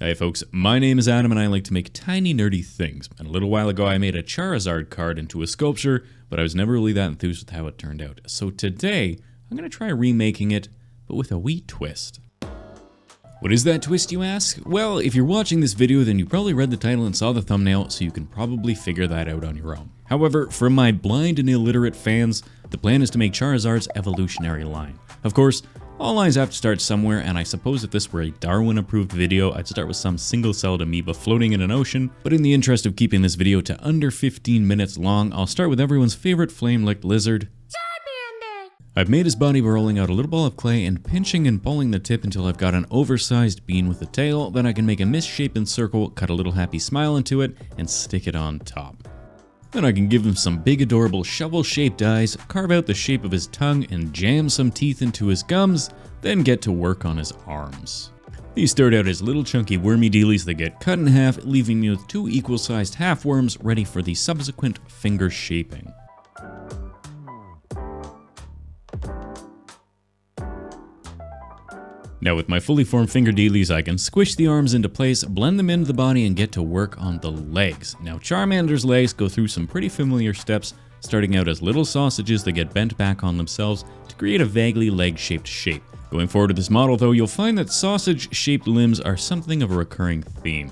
Hey folks, my name is Adam and I like to make tiny nerdy things. And a little while ago I made a Charizard card into a sculpture, but I was never really that enthused with how it turned out. So today, I'm going to try remaking it, but with a wee twist. What is that twist, you ask? Well, if you're watching this video, then you probably read the title and saw the thumbnail, so you can probably figure that out on your own. However, for my blind and illiterate fans, the plan is to make Charizard's evolutionary line. Of course, all lines have to start somewhere, and I suppose if this were a Darwin-approved video, I'd start with some single-celled amoeba floating in an ocean, but in the interest of keeping this video to under 15 minutes long, I'll start with everyone's favorite flame-licked lizard, Charmander! I've made his body by rolling out a little ball of clay and pinching and pulling the tip until I've got an oversized bean with a tail. Then I can make a misshapen circle, cut a little happy smile into it, and stick it on top. Then I can give him some big adorable shovel-shaped eyes, carve out the shape of his tongue, and jam some teeth into his gums, then get to work on his arms. These start out as little chunky wormy dealies that get cut in half, leaving me with two equal-sized half-worms ready for the subsequent finger shaping. Now with my fully formed finger dealies, I can squish the arms into place, blend them into the body, and get to work on the legs. Now Charmander's legs go through some pretty familiar steps, starting out as little sausages that get bent back on themselves to create a vaguely leg-shaped shape. Going forward with this model though, you'll find that sausage-shaped limbs are something of a recurring theme.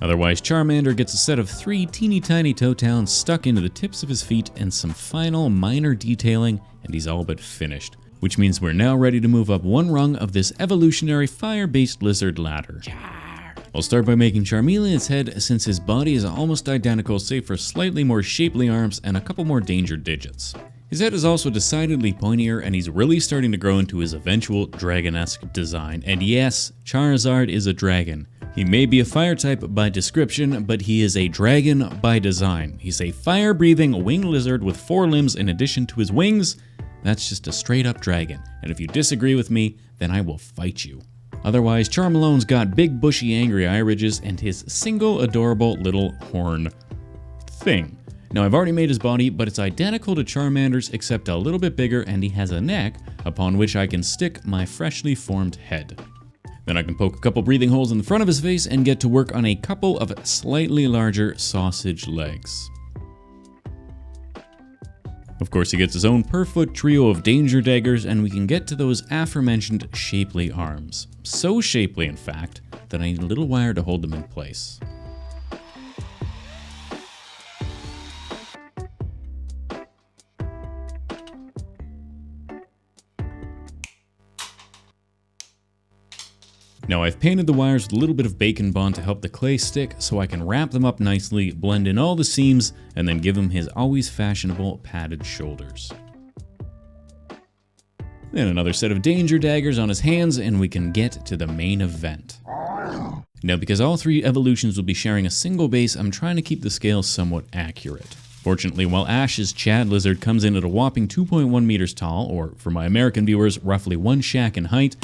Otherwise, Charmander gets a set of 3 teeny tiny toe talons stuck into the tips of his feet and some final minor detailing, and he's all but finished. Which means we're now ready to move up one rung of this evolutionary fire-based lizard ladder. I'll start by making Charmeleon's head, since his body is almost identical save for slightly more shapely arms and a couple more danger digits. His head is also decidedly pointier, and he's really starting to grow into his eventual dragon-esque design. And yes, Charizard is a dragon. He may be a fire type by description, but he is a dragon by design. He's a fire-breathing winged lizard with 4 limbs in addition to his wings. That's just a straight-up dragon, and if you disagree with me, then I will fight you. Otherwise, Charmeleon's got big, bushy, angry eye ridges and his single adorable little horn thing. Now, I've already made his body, but it's identical to Charmander's except a little bit bigger, and he has a neck upon which I can stick my freshly formed head. Then I can poke a couple breathing holes in the front of his face and get to work on a couple of slightly larger sausage legs. Of course, he gets his own per-foot trio of danger daggers, and we can get to those aforementioned shapely arms. So shapely, in fact, that I need a little wire to hold them in place. Now I've painted the wires with a little bit of bacon bond to help the clay stick so I can wrap them up nicely, blend in all the seams, and then give him his always fashionable padded shoulders. Then another set of danger daggers on his hands, and we can get to the main event. Now because all 3 evolutions will be sharing a single base, I'm trying to keep the scale somewhat accurate. Fortunately, while Ash's Chad Lizard comes in at a whopping 2.1 meters tall, or for my American viewers, roughly 1 shack in height,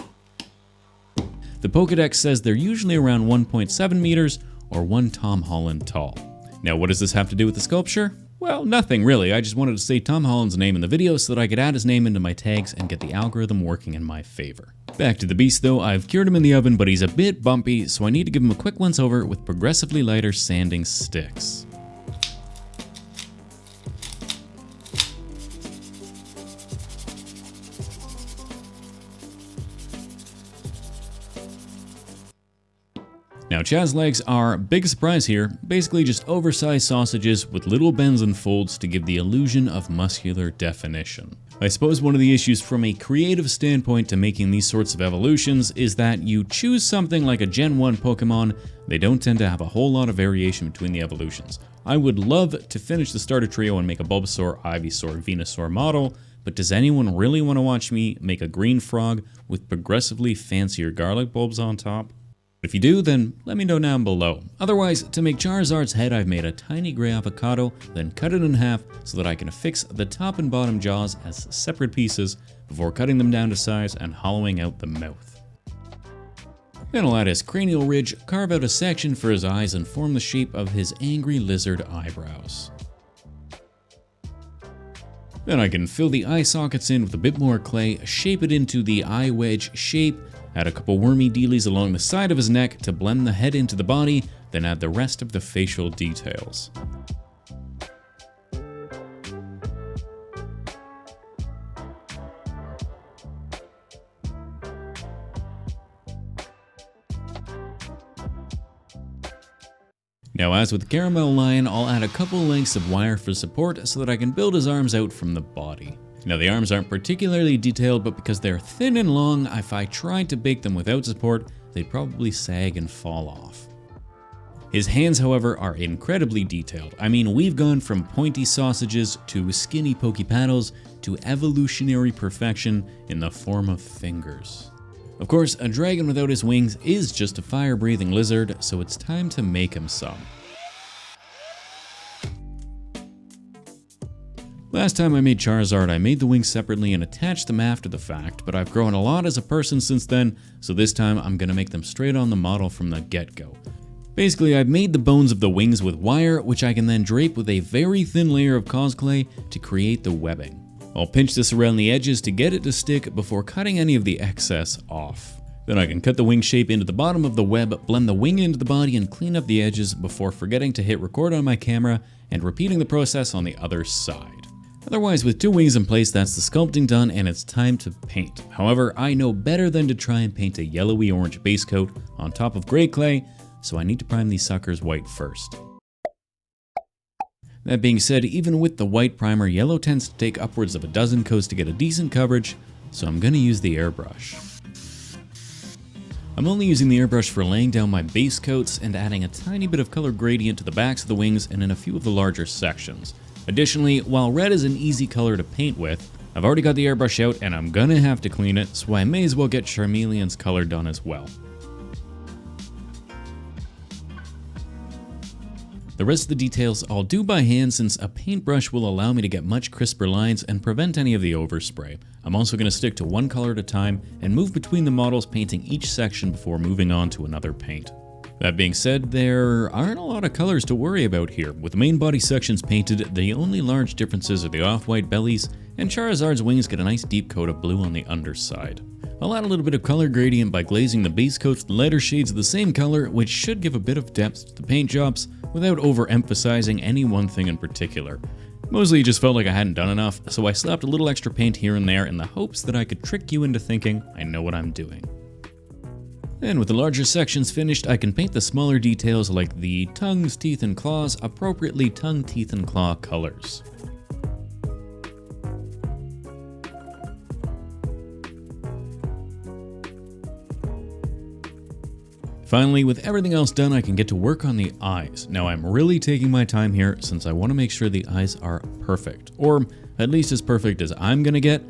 the Pokédex says they're usually around 1.7 meters or 1 Tom Holland tall. Now what does this have to do with the sculpture? Well, nothing really. I just wanted to say Tom Holland's name in the video so that I could add his name into my tags and get the algorithm working in my favor. Back to the beast though, I've cured him in the oven, but he's a bit bumpy, so I need to give him a quick once over with progressively lighter sanding sticks. Now Chad's legs are, big surprise here, basically just oversized sausages with little bends and folds to give the illusion of muscular definition. I suppose one of the issues from a creative standpoint to making these sorts of evolutions is that you choose something like a Gen 1 Pokemon, they don't tend to have a whole lot of variation between the evolutions. I would love to finish the starter trio and make a Bulbasaur, Ivysaur, Venusaur model, but does anyone really want to watch me make a green frog with progressively fancier garlic bulbs on top? If you do, then let me know down below. Otherwise, to make Charizard's head, I've made a tiny gray avocado, then cut it in half so that I can affix the top and bottom jaws as separate pieces before cutting them down to size and hollowing out the mouth. Then I'll add his cranial ridge, carve out a section for his eyes, and form the shape of his angry lizard eyebrows. Then I can fill the eye sockets in with a bit more clay, shape it into the eye wedge shape, Add a couple wormy dealies along the side of his neck to blend the head into the body, then add the rest of the facial details. Now, as with the Caramel Lion, I'll add a couple lengths of wire for support so that I can build his arms out from the body. Now, the arms aren't particularly detailed, but because they're thin and long, if I tried to bake them without support, they'd probably sag and fall off. His hands, however, are incredibly detailed. I mean, we've gone from pointy sausages to skinny pokey paddles to evolutionary perfection in the form of fingers. Of course, a dragon without his wings is just a fire-breathing lizard, so it's time to make him some. Last time I made Charizard, I made the wings separately and attached them after the fact, but I've grown a lot as a person since then, so this time I'm going to make them straight on the model from the get-go. Basically, I've made the bones of the wings with wire, which I can then drape with a very thin layer of Cosclay to create the webbing. I'll pinch this around the edges to get it to stick before cutting any of the excess off. Then I can cut the wing shape into the bottom of the web, blend the wing into the body, and clean up the edges before forgetting to hit record on my camera and repeating the process on the other side. Otherwise, with two wings in place, that's the sculpting done and it's time to paint. However, I know better than to try and paint a yellowy orange base coat on top of gray clay, so I need to prime these suckers white first. That being said, even with the white primer, yellow tends to take upwards of a dozen coats to get a decent coverage, so I'm going to use the airbrush. I'm only using the airbrush for laying down my base coats and adding a tiny bit of color gradient to the backs of the wings and in a few of the larger sections. Additionally, while red is an easy color to paint with, I've already got the airbrush out and I'm gonna have to clean it, so I may as well get Charmeleon's color done as well. The rest of the details I'll do by hand since a paintbrush will allow me to get much crisper lines and prevent any of the overspray. I'm also going to stick to one color at a time and move between the models, painting each section before moving on to another paint. That being said, there aren't a lot of colors to worry about here. With the main body sections painted, the only large differences are the off-white bellies, and Charizard's wings get a nice deep coat of blue on the underside. I'll add a little bit of color gradient by glazing the base coats with lighter shades of the same color, which should give a bit of depth to the paint jobs without overemphasizing any one thing in particular. Mostly it just felt like I hadn't done enough, so I slapped a little extra paint here and there in the hopes that I could trick you into thinking I know what I'm doing. And with the larger sections finished, I can paint the smaller details like the tongues, teeth, and claws appropriately tongue, teeth, and claw colors. Finally, with everything else done, I can get to work on the eyes. Now, I'm really taking my time here since I want to make sure the eyes are perfect, or at least as perfect as I'm gonna get.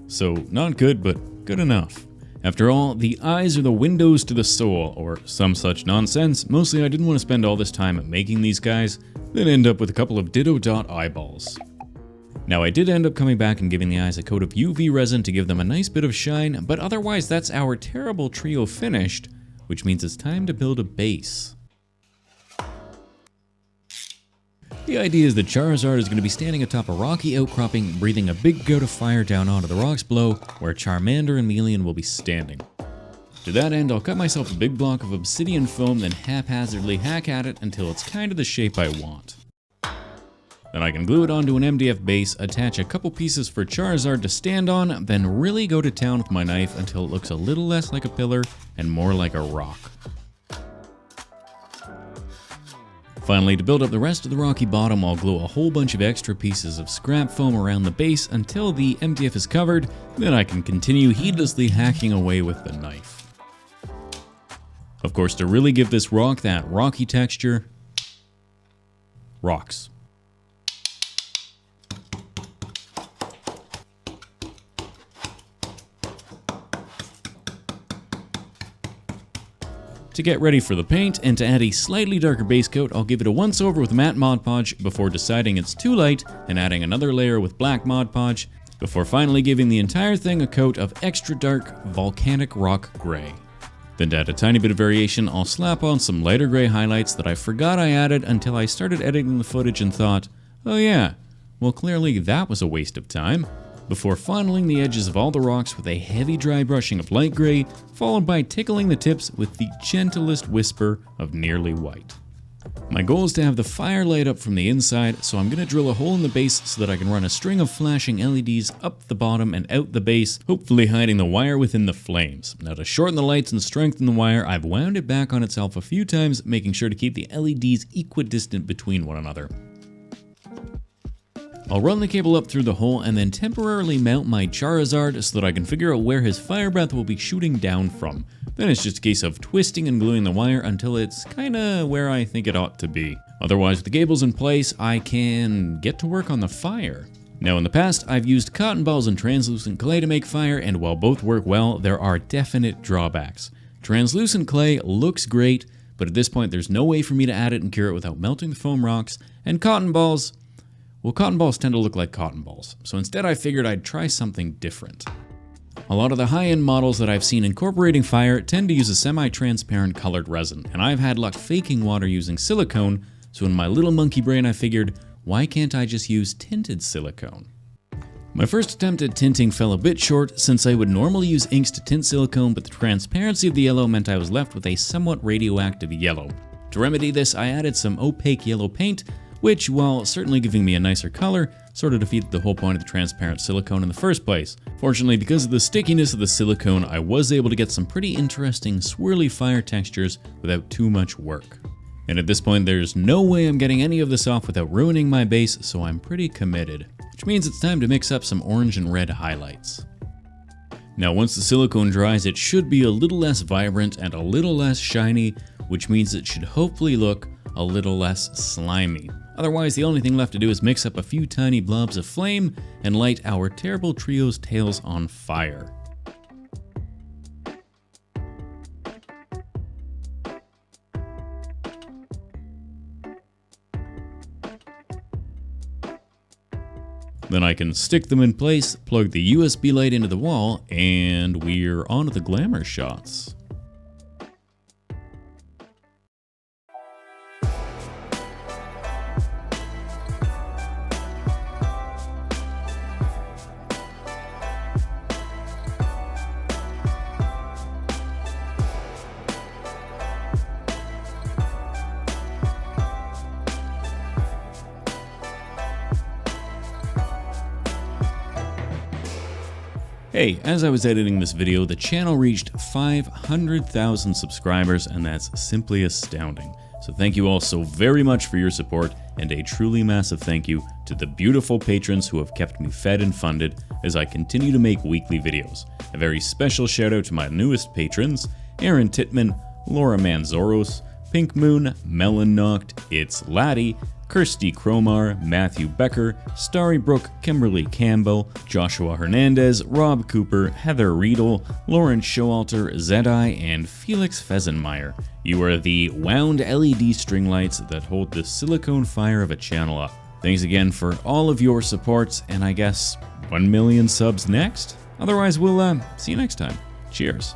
So, not good, but good enough. After all, the eyes are the windows to the soul, or some such nonsense. Mostly I didn't want to spend all this time making these guys, then end up with a couple of ditto dot eyeballs. Now, I did end up coming back and giving the eyes a coat of UV resin to give them a nice bit of shine, but otherwise that's our terrible trio finished, which means it's time to build a base. The idea is that Charizard is going to be standing atop a rocky outcropping, breathing a big gout of fire down onto the rocks below, where Charmander and Melian will be standing. To that end, I'll cut myself a big block of Obsidian Foam, then haphazardly hack at it until it's kind of the shape I want. Then I can glue it onto an MDF base, attach a couple pieces for Charizard to stand on, then really go to town with my knife until it looks a little less like a pillar and more like a rock. Finally, to build up the rest of the rocky bottom, I'll glue a whole bunch of extra pieces of scrap foam around the base until the MDF is covered, then I can continue heedlessly hacking away with the knife. Of course, to really give this rock that rocky texture, rocks. To get ready for the paint, and to add a slightly darker base coat, I'll give it a once over with matte Mod Podge before deciding it's too light and adding another layer with black Mod Podge, before finally giving the entire thing a coat of extra dark volcanic rock gray. Then to add a tiny bit of variation, I'll slap on some lighter gray highlights that I forgot I added until I started editing the footage and thought, oh yeah, well clearly that was a waste of time. before fondling the edges of all the rocks with a heavy dry brushing of light gray, followed by tickling the tips with the gentlest whisper of nearly white. My goal is to have the fire light up from the inside, so I'm going to drill a hole in the base so that I can run a string of flashing LEDs up the bottom and out the base, hopefully hiding the wire within the flames. Now to shorten the lights and strengthen the wire, I've wound it back on itself a few times, making sure to keep the LEDs equidistant between one another. I'll run the cable up through the hole and then temporarily mount my Charizard so that I can figure out where his fire breath will be shooting down from. Then it's just a case of twisting and gluing the wire until it's kinda where I think it ought to be. Otherwise, with the cables in place, I can get to work on the fire. Now in the past, I've used cotton balls and translucent clay to make fire, and while both work well, there are definite drawbacks. Translucent clay looks great, but at this point there's no way for me to add it and cure it without melting the foam rocks, and cotton balls, well, cotton balls tend to look like cotton balls, so instead I figured I'd try something different. A lot of the high-end models that I've seen incorporating fire tend to use a semi-transparent colored resin, and I've had luck faking water using silicone, so in my little monkey brain I figured, why can't I just use tinted silicone? My first attempt at tinting fell a bit short, since I would normally use inks to tint silicone, but the transparency of the yellow meant I was left with a somewhat radioactive yellow. To remedy this, I added some opaque yellow paint, which, while certainly giving me a nicer color, sort of defeated the whole point of the transparent silicone in the first place. Fortunately, because of the stickiness of the silicone, I was able to get some pretty interesting swirly fire textures without too much work. And at this point, there's no way I'm getting any of this off without ruining my base, so I'm pretty committed. Which means it's time to mix up some orange and red highlights. Now once the silicone dries, it should be a little less vibrant and a little less shiny, which means it should hopefully look a little less slimy. Otherwise, the only thing left to do is mix up a few tiny blobs of flame and light our terrible trio's tails on fire. Then I can stick them in place, plug the USB light into the wall, and we're on to the Glamour Shots. Hey, as I was editing this video, the channel reached 500,000 subscribers, and that's simply astounding. So thank you all so very much for your support, and a truly massive thank you to the beautiful patrons who have kept me fed and funded as I continue to make weekly videos. A very special shout out to my newest patrons, Aaron Titman, Laura Manzoros, Pink Moon, Melon Knocked, It's Laddie, Kirsty Cromar, Matthew Becker, Starry Brook, Kimberly Campbell, Joshua Hernandez, Rob Cooper, Heather Riedel, Lauren Showalter, Zedai, and Felix Fesenmeyer. You are the wound LED string lights that hold the silicone fire of a channel up. Thanks again for all of your supports, and I guess 1 million subs next? Otherwise, we'll see you next time. Cheers.